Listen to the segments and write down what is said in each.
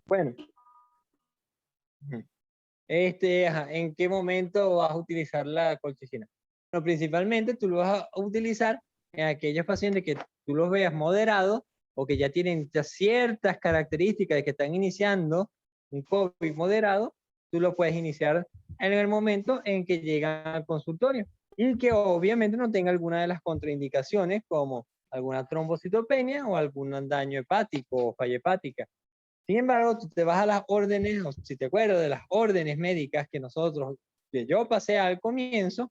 Bueno, ¿en qué momento vas a utilizar la colchicina? Bueno, principalmente tú lo vas a utilizar en aquellos pacientes que tú los veas moderados o que ya tienen ciertas características de que están iniciando un COVID moderado. Tú lo puedes iniciar en el momento en que llegan al consultorio y que obviamente no tenga alguna de las contraindicaciones como alguna trombocitopenia o algún daño hepático o falla hepática. Sin embargo, tú te vas a las órdenes, o si te acuerdas de las órdenes médicas que yo pasé al comienzo,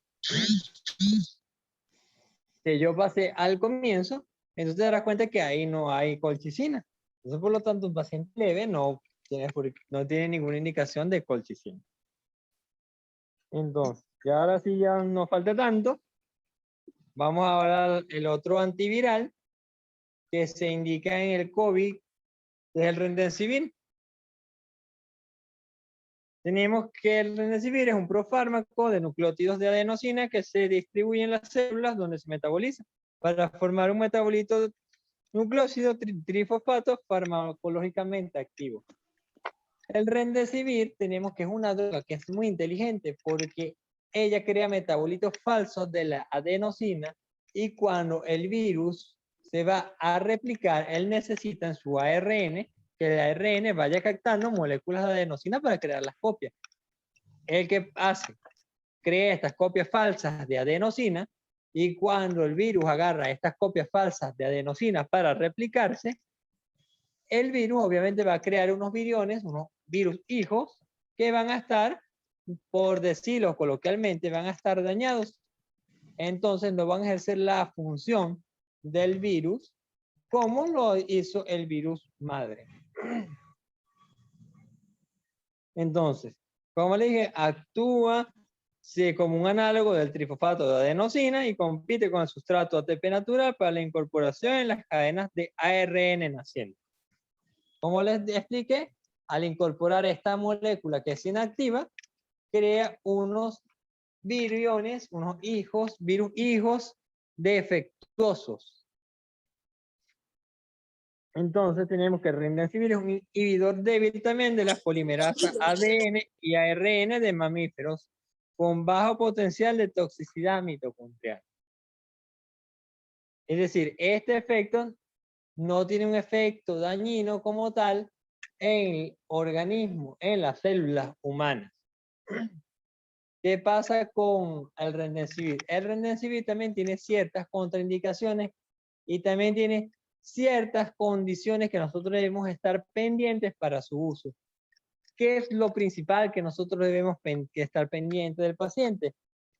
entonces te darás cuenta que ahí no hay colchicina. Entonces, por lo tanto, un paciente leve no tiene ninguna indicación de colchicina. Entonces, y ahora sí ya no falta tanto, vamos a hablar del otro antiviral que se indica en el COVID, que es el Remdesivir. Tenemos que el Remdesivir es un profármaco de nucleótidos de adenosina que se distribuye en las células donde se metaboliza para formar un metabolito nucleócido trifosfato farmacológicamente activo. El Remdesivir tenemos que es una droga que es muy inteligente porque ella crea metabolitos falsos de la adenosina y cuando el virus se va a replicar, él necesita en su ARN que el ARN vaya captando moléculas de adenosina para crear las copias. El que hace, crea estas copias falsas de adenosina y cuando el virus agarra estas copias falsas de adenosina para replicarse, el virus obviamente va a crear unos viriones, unos virus hijos, que van a estar, por decirlo coloquialmente, van a estar dañados. Entonces no van a ejercer la función del virus como lo hizo el virus madre. Entonces, como le dije, actúa como un análogo del trifosfato de adenosina y compite con el sustrato ATP natural para la incorporación en las cadenas de ARN naciente. Como les expliqué, al incorporar esta molécula que es inactiva, crea unos viriones, unos virus hijos defectuosos. Entonces tenemos que el Remdesivir es un inhibidor débil también de la polimerasa ADN y ARN de mamíferos con bajo potencial de toxicidad mitocondrial. Es decir, este efecto no tiene un efecto dañino como tal en el organismo, en las células humanas. ¿Qué pasa con el Remdesivir? El Remdesivir también tiene ciertas contraindicaciones y también tiene ciertas condiciones que nosotros debemos estar pendientes para su uso. ¿Qué es lo principal que nosotros debemos estar pendientes del paciente?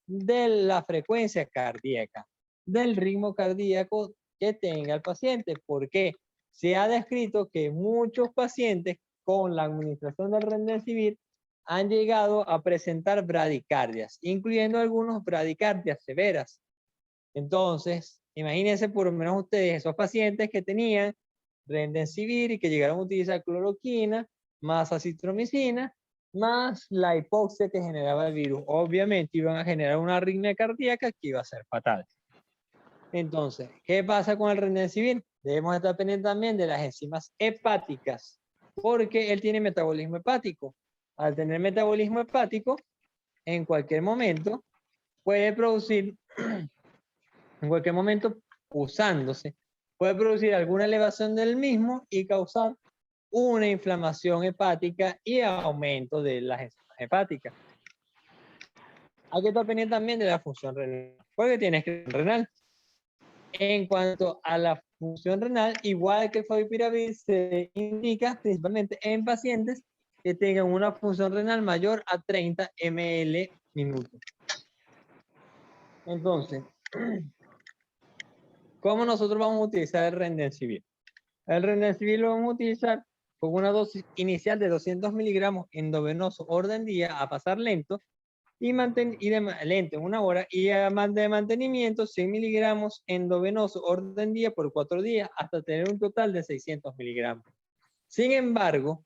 De la frecuencia cardíaca, del ritmo cardíaco que tenga el paciente, porque se ha descrito que muchos pacientes con la administración del Remdesivir han llegado a presentar bradicardias, incluyendo algunos bradicardias severas. Entonces, imagínense por lo menos ustedes esos pacientes que tenían Remdesivir y que llegaron a utilizar cloroquina, más acitromicina, más la hipoxia que generaba el virus. Obviamente iban a generar una arritmia cardíaca que iba a ser fatal. Entonces, ¿qué pasa con el Remdesivir? Debemos estar pendientes también de las enzimas hepáticas, porque él tiene metabolismo hepático. Al tener metabolismo hepático, en cualquier momento puede producir, en cualquier momento usándose, puede producir alguna elevación del mismo y causar una inflamación hepática y aumento de las enzimas hepáticas. Hay que estar pendiente también de la función renal, porque tienes que renal. En cuanto a la función renal, igual que el favipiravir, se indica principalmente en pacientes que tengan una función renal mayor a 30 ml minutos. Entonces, ¿cómo nosotros vamos a utilizar el Remdesivir? El Remdesivir lo vamos a utilizar con una dosis inicial de 200 miligramos endovenoso orden día a pasar lento y lento en 1 hora y de mantenimiento 100 miligramos endovenoso orden día por 4 días hasta tener un total de 600 miligramos. Sin embargo,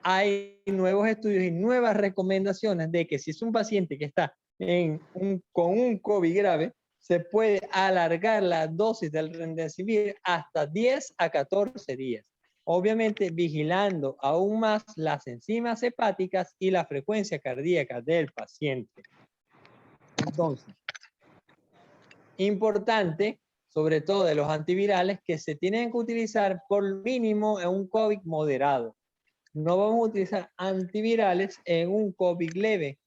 hay nuevos estudios y nuevas recomendaciones de que si es un paciente que está con un COVID grave, se puede alargar la dosis del Remdesivir hasta 10 a 14 días. obviamente vigilando aún más las enzimas hepáticas y la frecuencia cardíaca del paciente. Entonces, importante, sobre todo de los antivirales, que se tienen que utilizar por mínimo en un COVID moderado. No vamos a utilizar antivirales en un COVID leve,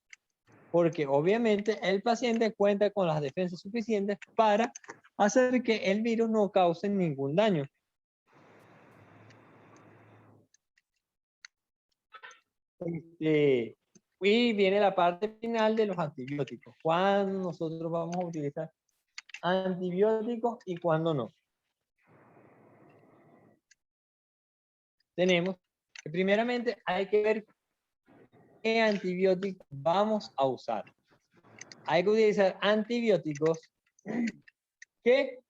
porque obviamente el paciente cuenta con las defensas suficientes para hacer que el virus no cause ningún daño. Y viene la parte final de los antibióticos. ¿Cuándo nosotros vamos a utilizar antibióticos y cuándo no? Tenemos que primeramente hay que ver qué antibióticos vamos a usar. Hay que utilizar antibióticos que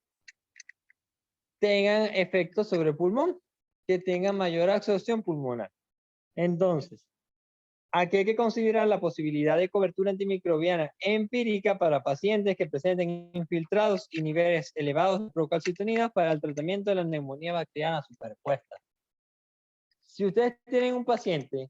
tengan efecto sobre el pulmón, que tengan mayor absorción pulmonar. Entonces, aquí hay que considerar la posibilidad de cobertura antimicrobiana empírica para pacientes que presenten infiltrados y niveles elevados de procalcitonina para el tratamiento de la neumonía bacteriana superpuesta. Si ustedes tienen un paciente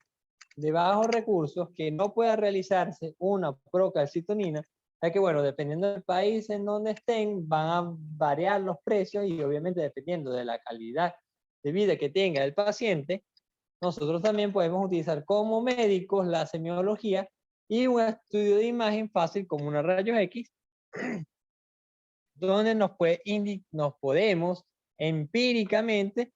de bajos recursos que no pueda realizarse una procalcitonina, es que bueno, dependiendo del país en donde estén, van a variar los precios y obviamente dependiendo de la calidad de vida que tenga el paciente, nosotros también podemos utilizar como médicos la semiología y un estudio de imagen fácil como una rayos X, donde nos podemos empíricamente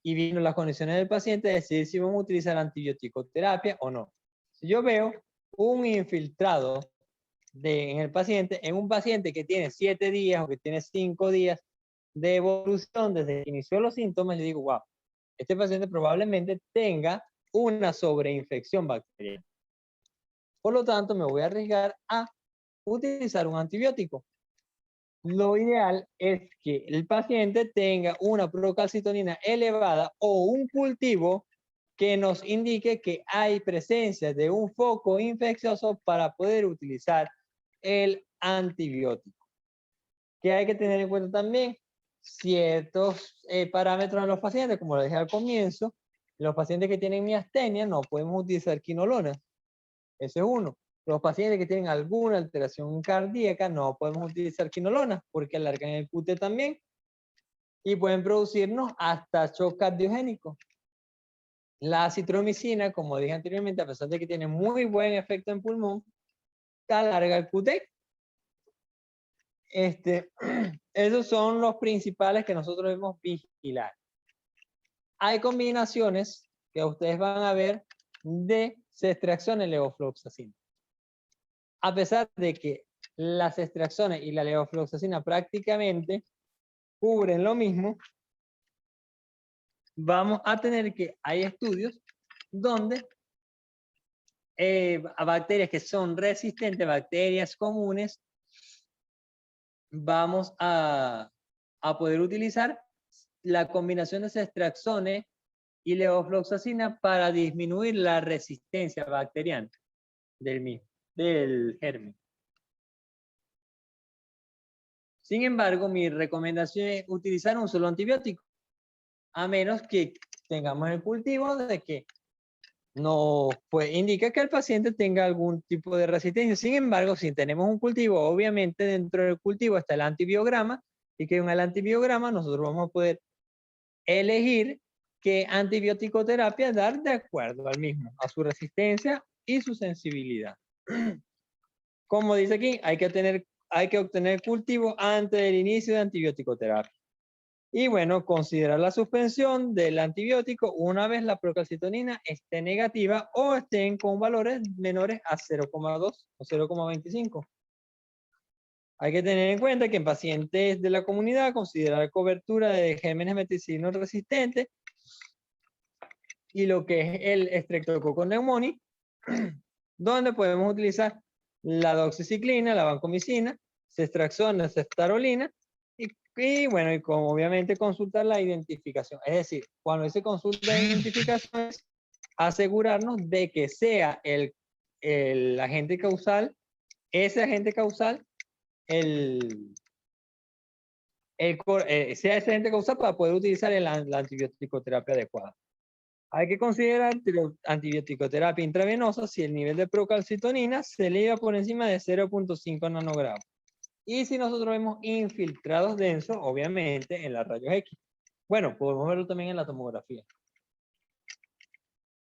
y viendo las condiciones del paciente decidir si vamos a utilizar antibiótico-terapia o no. Si yo veo un infiltrado en el paciente, en un paciente que tiene 7 días o que tiene 5 días de evolución desde que inició los síntomas, le digo, wow, este paciente probablemente tenga una sobreinfección bacteriana. Por lo tanto, me voy a arriesgar a utilizar un antibiótico. Lo ideal es que el paciente tenga una procalcitonina elevada o un cultivo que nos indique que hay presencia de un foco infeccioso para poder utilizar el antibiótico. Que hay que tener en cuenta también ciertos parámetros en los pacientes, como lo dije al comienzo. Los pacientes que tienen miastenia no podemos utilizar quinolona. Ese es uno. Los pacientes que tienen alguna alteración cardíaca no podemos utilizar quinolona porque alargan el QT también y pueden producirnos hasta shock cardiogénico. La acitromicina, como dije anteriormente, a pesar de que tiene muy buen efecto en pulmón, alarga el QT. Esos son los principales que nosotros debemos vigilar. Hay combinaciones que ustedes van a ver de ceftriaxona y levofloxacina. A pesar de que las ceftriaxona y la levofloxacina prácticamente cubren lo mismo, vamos a tener que hay estudios donde a bacterias que son resistentes, bacterias comunes, vamos a poder utilizar la combinación de ceftriaxona y levofloxacina para disminuir la resistencia bacteriana del germen. Sin embargo, mi recomendación es utilizar un solo antibiótico, a menos que tengamos el cultivo de que no pues, indica que el paciente tenga algún tipo de resistencia. Sin embargo, si tenemos un cultivo, obviamente dentro del cultivo está el antibiograma, y que en el antibiograma nosotros vamos a poder elegir qué antibiótico terapia dar de acuerdo al mismo, a su resistencia y su sensibilidad. Como dice aquí, hay que obtener cultivo antes del inicio de antibiótico terapia. Y bueno, considerar la suspensión del antibiótico una vez la procalcitonina esté negativa o estén con valores menores a 0,2 o 0,25. Hay que tener en cuenta que en pacientes de la comunidad considerar cobertura de gérmenes meticinos resistentes y lo que es el Streptococcus pneumoniae, donde podemos utilizar la doxiciclina, la vancomicina, ceftriaxona, ceftarolina y bueno, y obviamente consultar la identificación. Es decir, cuando se consulta la identificación es asegurarnos de que sea el agente causal, ese agente causal, el sea ese agente causal para poder utilizar la antibiótico-terapia adecuada. Hay que considerar antibiótico-terapia intravenosa si el nivel de procalcitonina se eleva por encima de 0.5 nanogramos. Y si nosotros vemos infiltrados densos, obviamente en la rayos X. Bueno, podemos verlo también en la tomografía.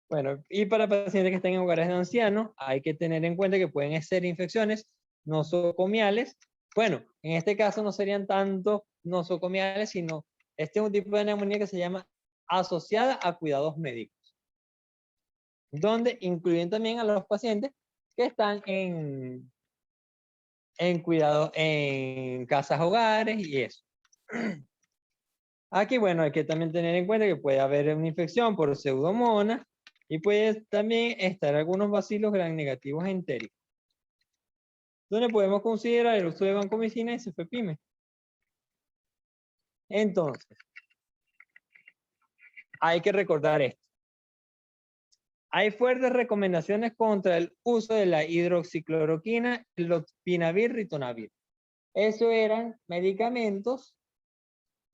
Bueno, y para pacientes que estén en hogares de ancianos, hay que tener en cuenta que pueden ser infecciones nosocomiales. Bueno, en este caso no serían tanto nosocomiales, sino este es un tipo de neumonía que se llama asociada a cuidados médicos, donde incluyen también a los pacientes que están en cuidado en casas hogares y eso. Aquí, bueno, hay que también tener en cuenta que puede haber una infección por pseudomonas y puede también estar algunos bacilos gram negativos entéricos, donde podemos considerar el uso de vancomicina y cefepime. Entonces, hay que recordar esto. Hay fuertes recomendaciones contra el uso de la hidroxicloroquina, lopinavir, ritonavir. Esos eran medicamentos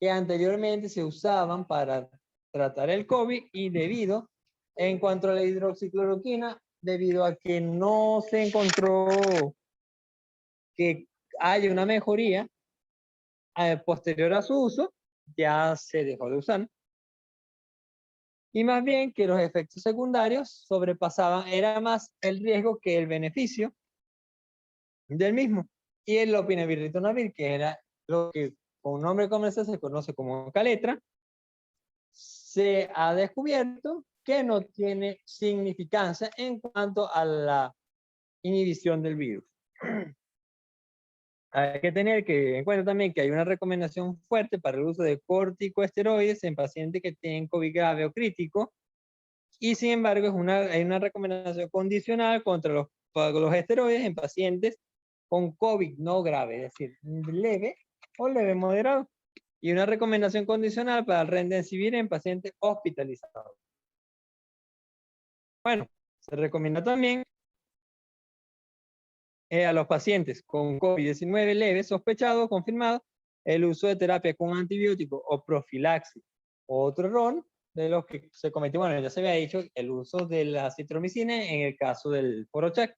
que anteriormente se usaban para tratar el COVID y debido, en cuanto a la hidroxicloroquina, debido a que no se encontró que haya una mejoría posterior a su uso, ya se dejó de usar. Y más bien que los efectos secundarios sobrepasaban, era más el riesgo que el beneficio del mismo. Y el lopinavir ritonavir, que era lo que con un nombre comercial se conoce como Caletra, se ha descubierto que no tiene significancia en cuanto a la inhibición del virus. Hay que tener en cuenta también que hay una recomendación fuerte para el uso de corticosteroides en pacientes que tienen COVID grave o crítico, y sin embargo hay una recomendación condicional contra los esteroides en pacientes con COVID no grave, es decir, leve o leve moderado, y una recomendación condicional para el remdesivir en pacientes hospitalizados. Bueno, se recomienda también a los pacientes con COVID-19 leve, sospechado o confirmado, el uso de terapia con antibiótico o profilaxis. Otro error de los que se cometió, bueno, ya se había dicho, el uso de la citromicina en el caso del Porochac,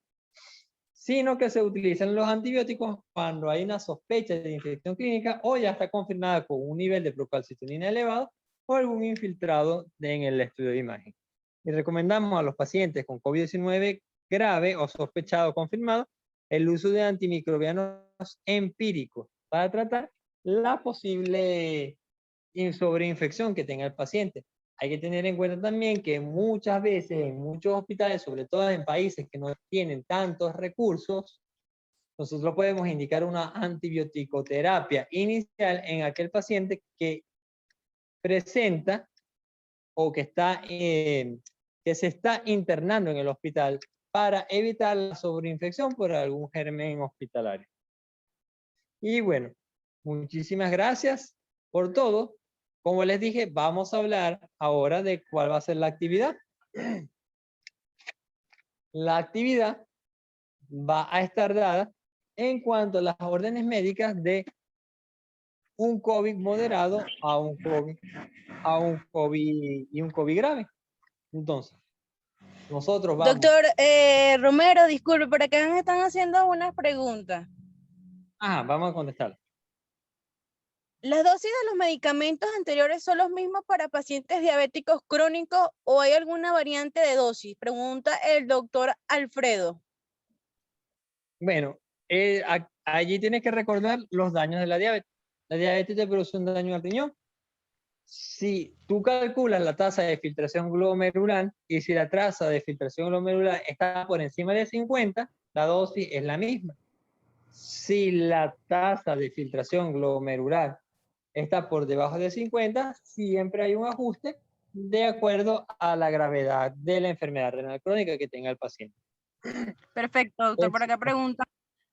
sino que se utilizan los antibióticos cuando hay una sospecha de infección clínica o ya está confirmada con un nivel de procalcitonina elevado o algún infiltrado en el estudio de imagen. Y recomendamos a los pacientes con COVID-19 grave o sospechado o confirmado el uso de antimicrobianos empíricos para tratar la posible sobreinfección que tenga el paciente. Hay que tener en cuenta también que muchas veces en muchos hospitales, sobre todo en países que no tienen tantos recursos, nosotros podemos indicar una antibioticoterapia inicial en aquel paciente que presenta o que se está internando en el hospital para evitar la sobreinfección por algún germen hospitalario. Y bueno, muchísimas gracias por todo. Como les dije, vamos a hablar ahora de cuál va a ser la actividad. La actividad va a estar dada en cuanto a las órdenes médicas de un COVID moderado a un COVID y un COVID grave. Entonces, nosotros vamos. Doctor Romero, disculpe, por acá me están haciendo unas preguntas. Ajá, vamos a contestar. ¿Las dosis de los medicamentos anteriores son los mismos para pacientes diabéticos crónicos o hay alguna variante de dosis? Pregunta el doctor Alfredo. Bueno, allí tienes que recordar los daños de la diabetes. La diabetes te produce un daño al riñón. Si tú calculas la tasa de filtración glomerular y si la tasa de filtración glomerular está por encima de 50, la dosis es la misma. Si la tasa de filtración glomerular está por debajo de 50, siempre hay un ajuste de acuerdo a la gravedad de la enfermedad renal crónica que tenga el paciente. Perfecto, doctor. Por acá pregunta,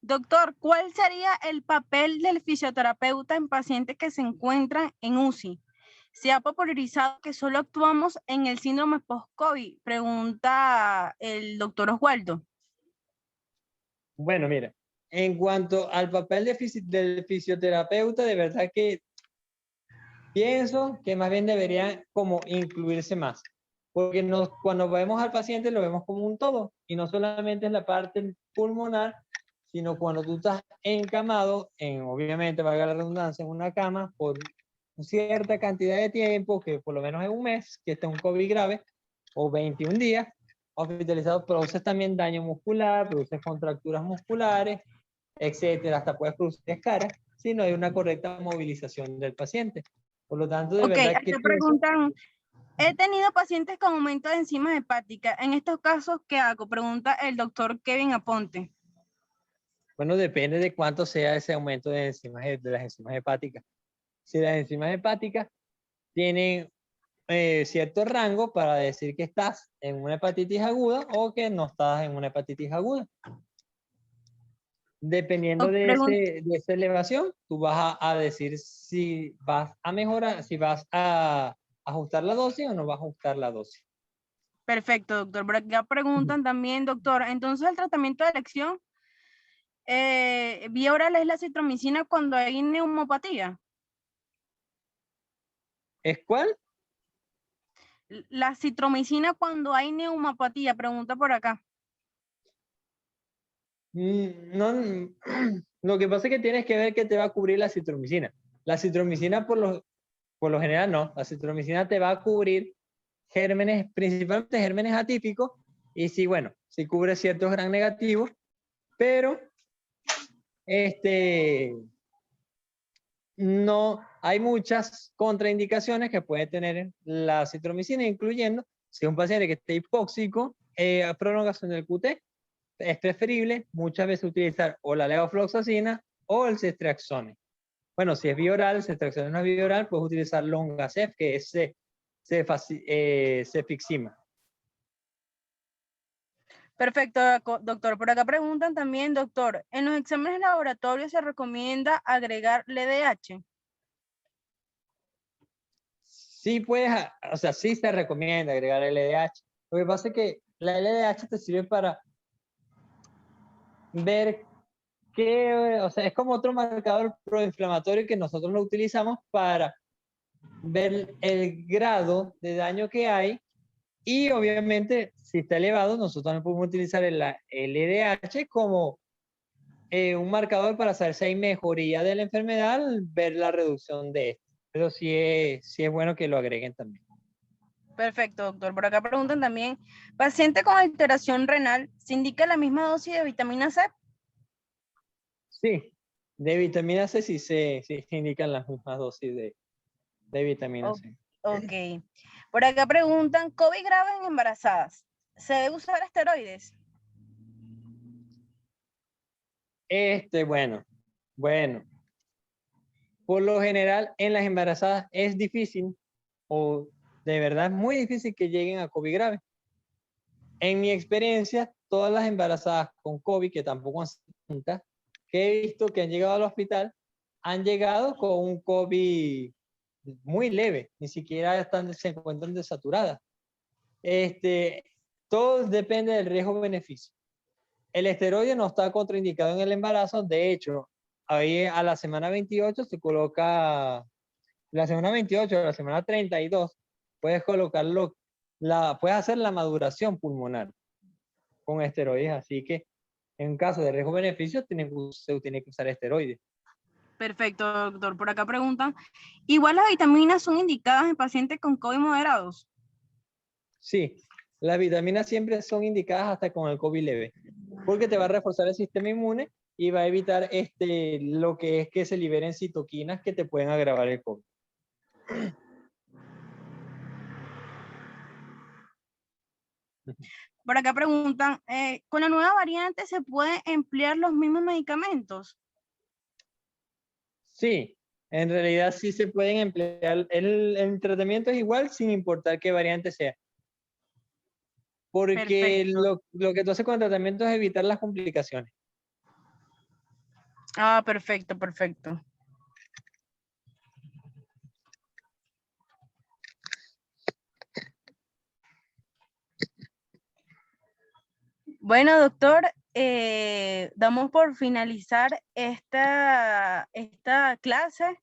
doctor, ¿cuál sería el papel del fisioterapeuta en pacientes que se encuentran en UCI? ¿Se ha popularizado que solo actuamos en el síndrome post-COVID? Pregunta el doctor Oswaldo. Bueno, mira, en cuanto al papel del fisioterapeuta, de verdad que Pienso que más bien debería como incluirse más, porque cuando vemos al paciente lo vemos como un todo, y no solamente en la parte pulmonar, sino cuando tú estás encamado, obviamente, valga la redundancia, en una cama por cierta cantidad de tiempo, que por lo menos es un mes, que está un COVID grave, o 21 días, hospitalizado, produces también daño muscular, produces contracturas musculares, etcétera, hasta puedes producir escaras si no hay una correcta movilización del paciente. Por lo tanto, de Ok, verdad que acá pienso, preguntan, he tenido pacientes con aumento de enzimas hepáticas. En estos casos, ¿qué hago? Pregunta el doctor Kevin Aponte. bueno, depende de cuánto sea ese aumento de enzimas, de las enzimas hepáticas. Si las enzimas hepáticas tienen cierto rango para decir que estás en una hepatitis aguda o que no estás en una hepatitis aguda. Dependiendo de esa elevación, tú vas a decir si vas a mejorar, si vas a ajustar la dosis o no vas a ajustar la dosis. Perfecto, doctor. Por acá preguntan también, doctor, entonces el tratamiento de elección, vía oral es la citromicina cuando hay neumopatía. ¿Es cuál? La citromicina cuando hay neumopatía, pregunta por acá. No, lo que pasa es que tienes que ver que te va a cubrir la citromicina. La citromicina por lo general no. La citromicina te va a cubrir gérmenes, principalmente gérmenes atípicos, y sí, bueno, sí cubre ciertos gran negativos, pero no hay muchas contraindicaciones que puede tener la citromicina, incluyendo si es un paciente que esté hipóxico, prolongación del QT, es preferible muchas veces utilizar o la levofloxacina o el ceftriaxone. Bueno, si es bioral, ceftriaxone no es bioral, puedes utilizar Longacef, que es cefixima. Perfecto, doctor. Por acá preguntan también, doctor, ¿en los exámenes laboratorios se recomienda agregar LDH? Sí puedes, o sea, sí se recomienda agregar LDH. Lo que pasa es que la LDH te sirve para ver o sea, es como otro marcador proinflamatorio que nosotros lo utilizamos para ver el grado de daño que hay, y obviamente si está elevado nosotros también podemos utilizar el LDH como un marcador para saber si hay mejoría de la enfermedad, ver la reducción de esto. Pero sí es bueno que lo agreguen también. Perfecto, doctor. Por acá preguntan también, ¿paciente con alteración renal se indica la misma dosis de vitamina C? Sí, de vitamina C sí se indican las mismas dosis de vitamina C. Ok. Por acá preguntan, COVID grave en embarazadas, ¿se debe usar esteroides? Bueno, por lo general en las embarazadas es difícil, o de verdad es muy difícil que lleguen a COVID grave. En mi experiencia, todas las embarazadas con COVID, que tampoco son tantas, que he visto que han llegado al hospital, han llegado con un COVID muy leve, ni siquiera se encuentran desaturadas. Todo depende del riesgo-beneficio. El esteroide no está contraindicado en el embarazo, de hecho, ahí a la semana 28 se coloca, la semana 28 a la semana 32, puedes colocarlo, puedes hacer la maduración pulmonar con esteroides, así que en caso de riesgo-beneficio se tiene que usar esteroides. Perfecto, doctor. Por acá preguntan, ¿igual las vitaminas son indicadas en pacientes con COVID moderados? Sí, las vitaminas siempre son indicadas hasta con el COVID leve, porque te va a reforzar el sistema inmune y va a evitar lo que es que se liberen citoquinas que te pueden agravar el COVID. Por acá preguntan, ¿con la nueva variante se pueden emplear los mismos medicamentos? Sí, en realidad sí se pueden emplear. El tratamiento es igual sin importar qué variante sea. Porque Perfecto. lo que tú haces con el tratamiento es evitar las complicaciones. Ah, perfecto, perfecto. Bueno, doctor, damos por finalizar esta clase.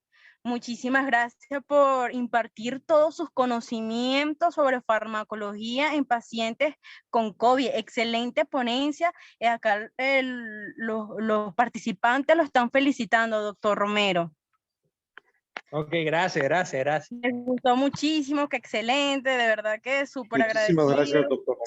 Muchísimas gracias por impartir todos sus conocimientos sobre farmacología en pacientes con COVID. Excelente ponencia. Acá los participantes lo están felicitando, doctor Romero. Ok, gracias. Me gustó muchísimo, que excelente, de verdad que súper agradecido. Muchísimas gracias, doctor.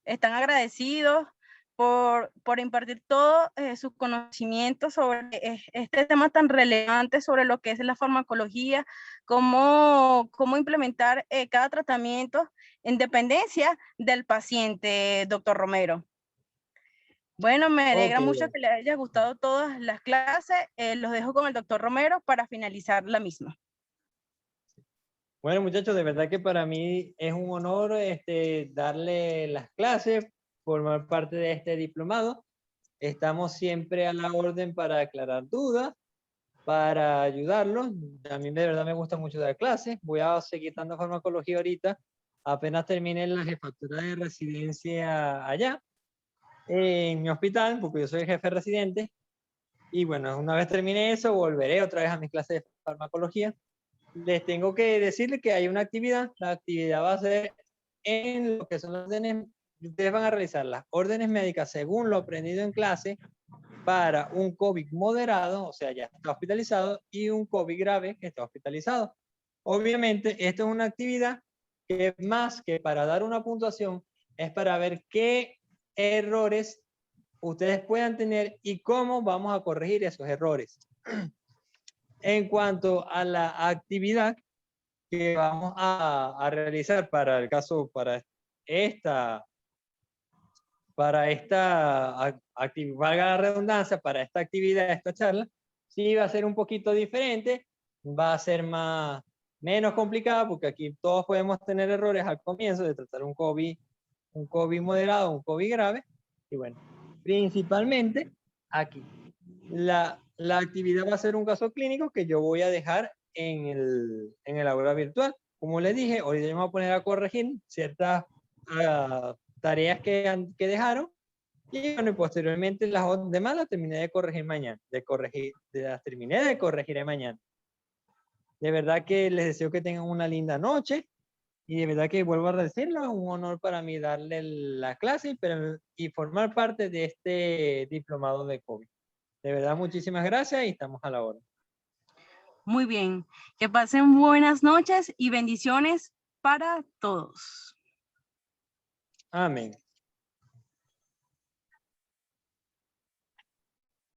Están agradecidos por impartir todos sus conocimientos sobre este tema tan relevante sobre lo que es la farmacología, cómo implementar cada tratamiento en dependencia del paciente, doctor Romero. Bueno, me alegra mucho que les haya gustado todas las clases. Los dejo con el doctor Romero para finalizar la misma. Bueno, muchachos, de verdad que para mí es un honor darle las clases, formar parte de este diplomado. Estamos siempre a la orden para aclarar dudas, para ayudarlos. A mí de verdad me gusta mucho dar clases. Voy a seguir dando farmacología ahorita, apenas termine la jefatura de residencia allá, en mi hospital, porque yo soy el jefe residente. Y bueno, una vez termine eso, volveré otra vez a mis clases de farmacología. Les tengo que decirles que hay una actividad. La actividad va a ser en lo que son las órdenes. Ustedes van a realizar las órdenes médicas según lo aprendido en clase para un COVID moderado, o sea, ya está hospitalizado, y un COVID grave que está hospitalizado. Obviamente, esto es una actividad que más que para dar una puntuación, es para ver qué errores ustedes puedan tener y cómo vamos a corregir esos errores. En cuanto a la actividad que vamos a realizar para el caso, para esta actividad, valga la redundancia, para esta actividad, esta charla, sí va a ser un poquito diferente, va a ser menos complicada, porque aquí todos podemos tener errores al comienzo de tratar un COVID moderado, un COVID grave, y bueno, principalmente aquí. La actividad va a ser un caso clínico que yo voy a dejar en el aula virtual. Como les dije, hoy vamos a poner a corregir ciertas tareas que dejaron, y bueno, y posteriormente las demás las terminé de corregir mañana, las terminé de corregir mañana. De verdad que les deseo que tengan una linda noche, y de verdad que vuelvo a decirlo, es un honor para mí darle la clase y formar parte de este diplomado de COVID. De verdad, muchísimas gracias y estamos a la hora. Muy bien, que pasen buenas noches y bendiciones para todos. Amén.